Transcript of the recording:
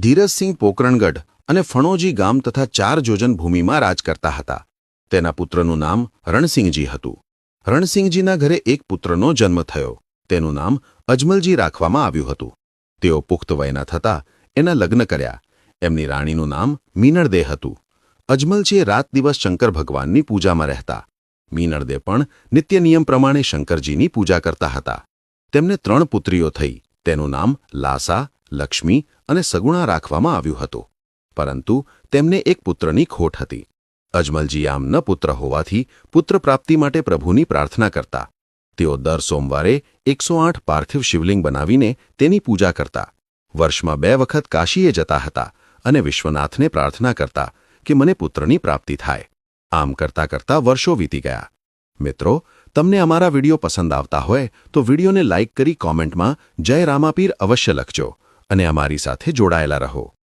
ધીરજસિંહ પોકરણગઢ અને ફણોજી ગામ તથા 4 જોજન ભૂમિમાં રાજ કરતા હતા. તેના પુત્રનું નામ રણસિંહજી હતું. રણસિંહજીના ઘરે એક પુત્રનો જન્મ થયો. તેનું નામ અજમલજી રાખવામાં આવ્યું હતું. તેઓ પુખ્ત વયના થતાં એના લગ્ન કર્યા. એમની રાણીનું નામ મીનળદે હતું. અજમલજી રાત દિવસ શંકર ભગવાનની પૂજામાં રહેતા. મીનળદે પણ નિત્ય નિયમ પ્રમાણે શંકરજીની પૂજા કરતા હતા. તેમને 3 પુત્રીઓ થઈ. તેનું નામ લાસા, લક્ષ્મી અને સગુણા રાખવામાં આવ્યું હતું. પરંતુ તેમને એક પુત્રની ખોટ હતી. અજમલજી આમ ન પુત્ર હોવાથી પુત્ર પ્રાપ્તિ માટે પ્રભુની પ્રાર્થના કરતા. તેઓ દર સોમવારે 108 પાર્થિવ શિવલિંગ બનાવીને તેની પૂજા કરતા. વર્ષમાં 2 વખત કાશીએ જતા હતા અને વિશ્વનાથને પ્રાર્થના કરતા કે મને પુત્રની પ્રાપ્તિ થાય. આમ કરતાં કરતાં વર્ષો વીતી ગયા. મિત્રો, તમને અમારા વિડીયો પસંદ આવતા હોય તો વિડીયોને લાઇક કરી કોમેન્ટમાં જય રામાપીર અવશ્ય લખજો અને અમારી સાથે જોડાયેલા રહો.